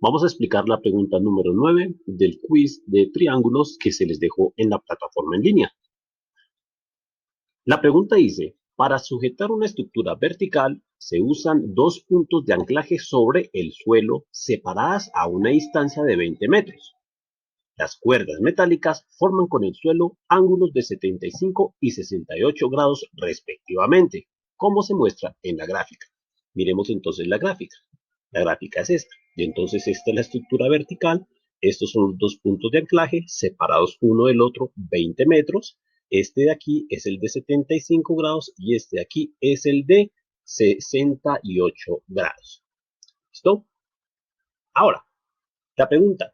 Vamos a explicar la pregunta número 9 del quiz de triángulos que se les dejó en la plataforma en línea. La pregunta dice, para sujetar una estructura vertical se usan dos puntos de anclaje sobre el suelo separadas a una distancia de 20 metros. Las cuerdas metálicas forman con el suelo ángulos de 75 y 68 grados respectivamente, como se muestra en la gráfica. Miremos entonces la gráfica. La gráfica es esta. Y entonces esta es la estructura vertical. Estos son los dos puntos de anclaje separados uno del otro 20 metros. Este de aquí es el de 75 grados y este de aquí es el de 68 grados. ¿Listo? Ahora, la pregunta.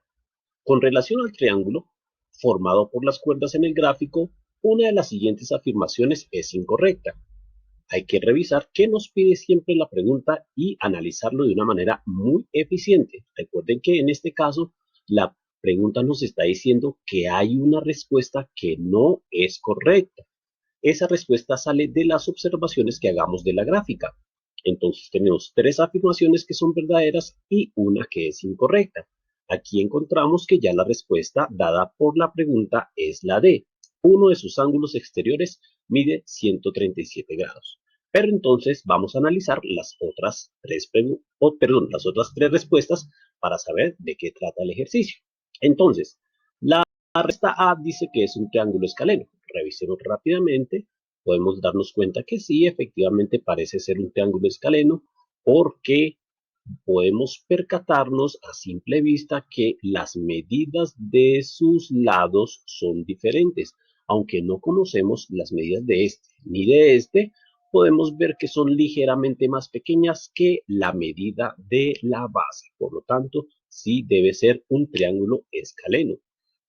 Con relación al triángulo formado por las cuerdas en el gráfico, una de las siguientes afirmaciones es incorrecta. Hay que revisar qué nos pide siempre la pregunta y analizarlo de una manera muy eficiente. Recuerden que en este caso la pregunta nos está diciendo que hay una respuesta que no es correcta. Esa respuesta sale de las observaciones que hagamos de la gráfica. Entonces tenemos tres afirmaciones que son verdaderas y una que es incorrecta. Aquí encontramos que ya la respuesta dada por la pregunta es la D. Uno de sus ángulos exteriores mide 137 grados. Pero entonces vamos a analizar las otras tres respuestas para saber de qué trata el ejercicio. Entonces, la respuesta A dice que es un triángulo escaleno. Revisemos rápidamente. Podemos darnos cuenta que sí, efectivamente parece ser un triángulo escaleno porque podemos percatarnos a simple vista que las medidas de sus lados son diferentes. Aunque no conocemos las medidas de este ni de este, podemos ver que son ligeramente más pequeñas que la medida de la base. Por lo tanto, sí debe ser un triángulo escaleno.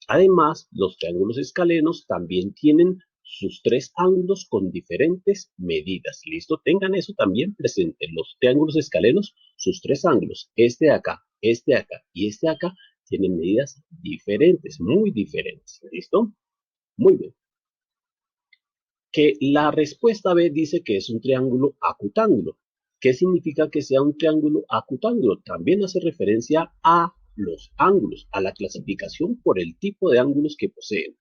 Además, los triángulos escalenos también tienen sus tres ángulos con diferentes medidas. ¿Listo? Tengan eso también presente. Los triángulos escalenos, sus tres ángulos, este de acá y este de acá, tienen medidas diferentes, muy diferentes. ¿Listo? Muy bien. Que la respuesta B dice que es un triángulo acutángulo. ¿Qué significa que sea un triángulo acutángulo? También hace referencia a los ángulos, a la clasificación por el tipo de ángulos que poseen.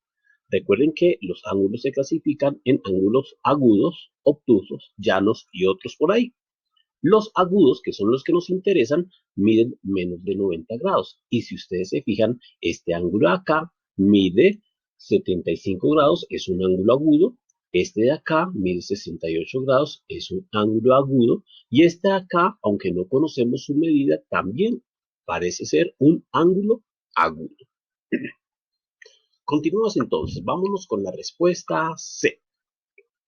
Recuerden que los ángulos se clasifican en ángulos agudos, obtusos, llanos y otros por ahí. Los agudos, que son los que nos interesan, miden menos de 90 grados. Y si ustedes se fijan, este ángulo de acá mide 75 grados, es un ángulo agudo. Este de acá mide 68 grados, es un ángulo agudo. Y este de acá, aunque no conocemos su medida, también parece ser un ángulo agudo. Continuamos entonces, vámonos con la respuesta C.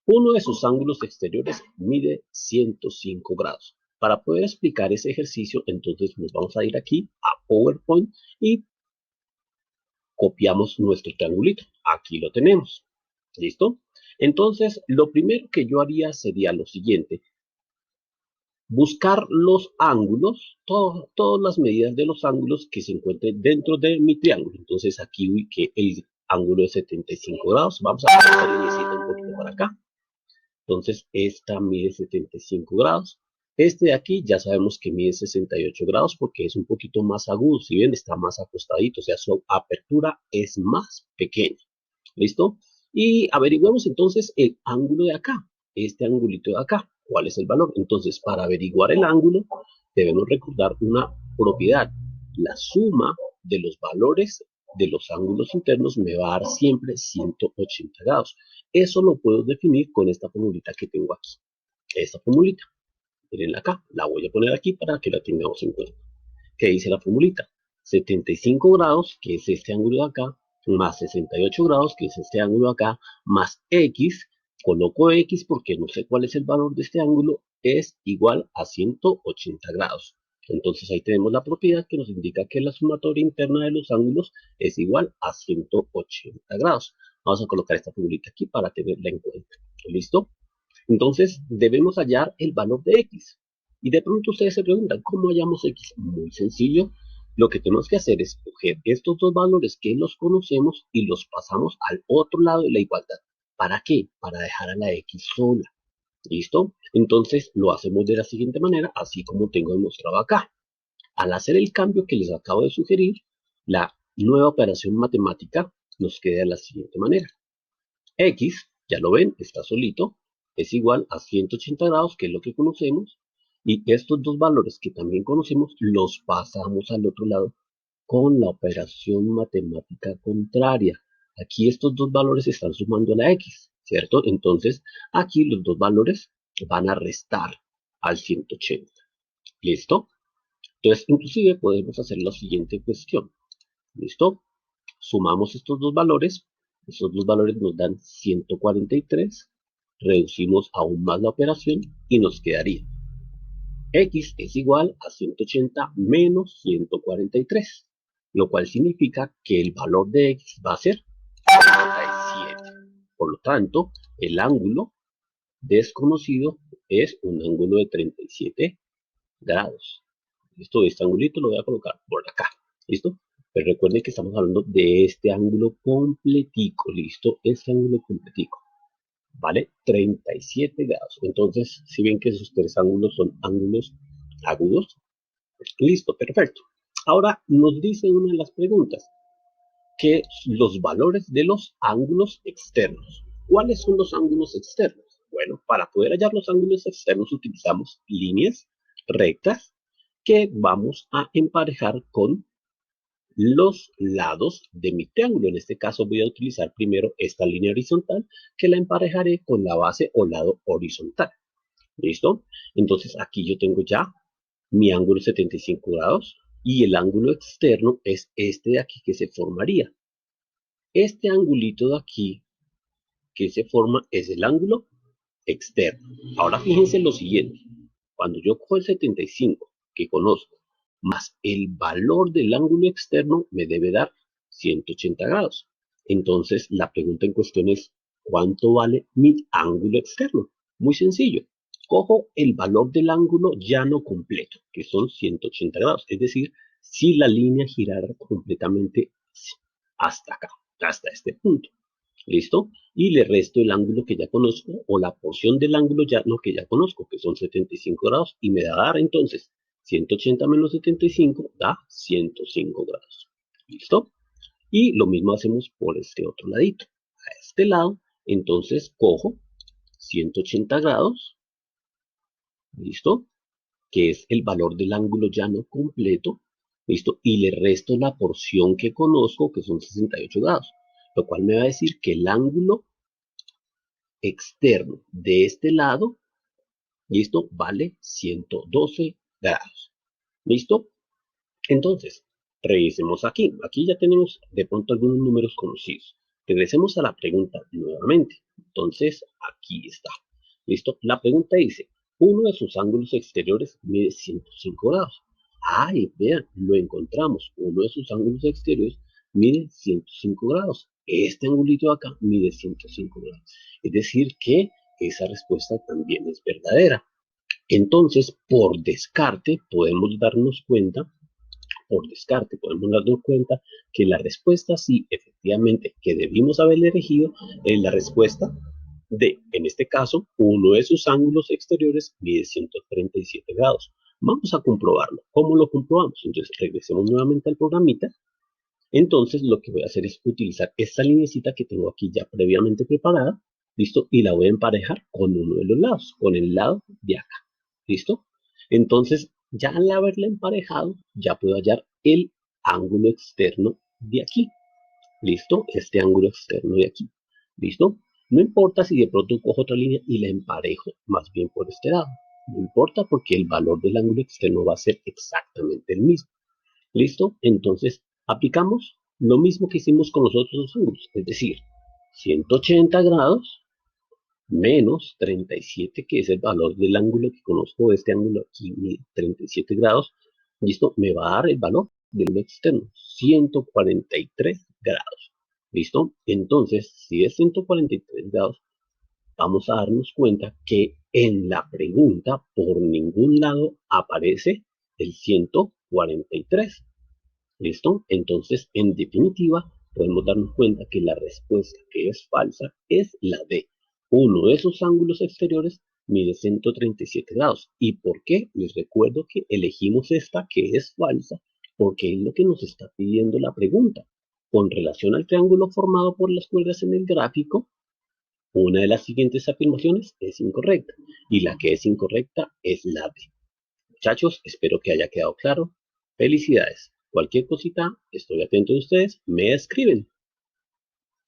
Uno de sus ángulos exteriores mide 105 grados. Para poder explicar ese ejercicio, entonces nos vamos a ir aquí a PowerPoint y copiamos nuestro triangulito. Aquí lo tenemos. ¿Listo? Entonces, lo primero que yo haría sería lo siguiente. Buscar los ángulos, todas las medidas de los ángulos que se encuentren dentro de mi triángulo. Entonces, aquí ubiqué el ángulo de 75 grados. Vamos a pasar esta linecita un poquito para acá. Entonces, esta mide 75 grados. Este de aquí ya sabemos que mide 68 grados porque es un poquito más agudo. Si bien está más acostadito, o sea, su apertura es más pequeña. ¿Listo? Y averiguamos entonces el ángulo de acá. Este angulito de acá. ¿Cuál es el valor? Entonces, para averiguar el ángulo, debemos recordar una propiedad. La suma de los valores de los ángulos internos me va a dar siempre 180 grados. Eso lo puedo definir con esta formulita que tengo aquí. Esta formulita, mirenla acá, la voy a poner aquí para que la tengamos en cuenta. ¿Qué dice la formulita? 75 grados, que es este ángulo de acá, más 68 grados, que es este ángulo de acá, más X, coloco X porque no sé cuál es el valor de este ángulo, es igual a 180 grados. Entonces ahí tenemos la propiedad que nos indica que la sumatoria interna de los ángulos es igual a 180 grados. Vamos a colocar esta formulita aquí para tenerla en cuenta. ¿Listo? Entonces debemos hallar el valor de X. Y de pronto ustedes se preguntan, ¿cómo hallamos X? Muy sencillo. Lo que tenemos que hacer es coger estos dos valores que los conocemos y los pasamos al otro lado de la igualdad. ¿Para qué? Para dejar a la X sola. ¿Listo? Entonces lo hacemos de la siguiente manera, así como tengo demostrado acá. Al hacer el cambio que les acabo de sugerir, la nueva operación matemática nos queda de la siguiente manera. X, ya lo ven, está solito, es igual a 180 grados, que es lo que conocemos, y estos dos valores que también conocemos los pasamos al otro lado con la operación matemática contraria. Aquí estos dos valores están sumando a la X, ¿cierto? Entonces, aquí los dos valores van a restar al 180. ¿Listo? Entonces, inclusive podemos hacer la siguiente cuestión. ¿Listo? Sumamos estos dos valores nos dan 143, reducimos aún más la operación y nos quedaría X es igual a 180 menos 143, lo cual significa que el valor de X va a ser 37. Por lo tanto, el ángulo desconocido es un ángulo de 37 grados. ¿Listo? Este angulito lo voy a colocar por acá. ¿Listo? Pero recuerden que estamos hablando de este ángulo completico. ¿Listo? Este ángulo completico. ¿Vale? 37 grados. Entonces, si ven que esos tres ángulos son ángulos agudos. Listo, perfecto. Ahora nos dice una de las preguntas que los valores de los ángulos externos. ¿Cuáles son los ángulos externos? Bueno, para poder hallar los ángulos externos utilizamos líneas rectas que vamos a emparejar con los lados de mi triángulo. En este caso voy a utilizar primero esta línea horizontal que la emparejaré con la base o lado horizontal. ¿Listo? Entonces aquí yo tengo ya mi ángulo 75 grados y el ángulo externo es este de aquí que se formaría. Este angulito de aquí que se forma es el ángulo externo. Ahora fíjense lo siguiente. Cuando yo cojo el 75 que conozco más el valor del ángulo externo me debe dar 180 grados. Entonces la pregunta en cuestión es ¿cuánto vale mi ángulo externo? Muy sencillo. Cojo el valor del ángulo llano completo, que son 180 grados. Es decir, si la línea girara completamente hasta acá, hasta este punto. ¿Listo? Y le resto el ángulo que ya conozco o la porción del ángulo llano que ya conozco, que son 75 grados, y me da a dar entonces 180 menos 75 da 105 grados. ¿Listo? Y lo mismo hacemos por este otro ladito. A este lado, entonces cojo 180 grados, ¿listo? Que es el valor del ángulo llano completo, ¿listo? Y le resto la porción que conozco, que son 68 grados, lo cual me va a decir que el ángulo externo de este lado, ¿listo? Vale 112 grados. ¿Listo? Entonces, revisemos aquí. Aquí ya tenemos de pronto algunos números conocidos. Regresemos a la pregunta nuevamente. Entonces, aquí está. ¿Listo? La pregunta dice, uno de sus ángulos exteriores mide 105 grados. Ay, vean, lo encontramos. Uno de sus ángulos exteriores mide 105 grados. Este angulito de acá mide 105 grados. Es decir, que esa respuesta también es verdadera. Entonces, por descarte podemos darnos cuenta que la respuesta sí, efectivamente, que debimos haber elegido es la respuesta de, en este caso, uno de sus ángulos exteriores mide 137 grados. Vamos a comprobarlo. ¿Cómo lo comprobamos? Entonces, regresemos nuevamente al programita. Entonces, lo que voy a hacer es utilizar esta linecita que tengo aquí ya previamente preparada, ¿listo? Y la voy a emparejar con uno de los lados, con el lado de acá, ¿listo? Entonces, ya al haberla emparejado, ya puedo hallar el ángulo externo de aquí, ¿listo? Este ángulo externo de aquí, ¿listo? No importa si de pronto cojo otra línea y la emparejo más bien por este lado. No importa porque el valor del ángulo externo va a ser exactamente el mismo. ¿Listo? Entonces, aplicamos lo mismo que hicimos con los otros ángulos, es decir, 180 grados menos 37, que es el valor del ángulo que conozco, de este ángulo aquí, 37 grados, ¿listo? Me va a dar el valor del ángulo externo, 143 grados, ¿listo? Entonces, si es 143 grados, vamos a darnos cuenta que en la pregunta por ningún lado aparece el 143. ¿Listo? Entonces, en definitiva, podemos darnos cuenta que la respuesta que es falsa es la de uno de esos ángulos exteriores mide 137 grados. ¿Y por qué? Les recuerdo que elegimos esta que es falsa porque es lo que nos está pidiendo la pregunta. Con relación al triángulo formado por las cuerdas en el gráfico, una de las siguientes afirmaciones es incorrecta y la que es incorrecta es la B. Muchachos, espero que haya quedado claro. Felicidades. Cualquier cosita, estoy atento de ustedes, me escriben.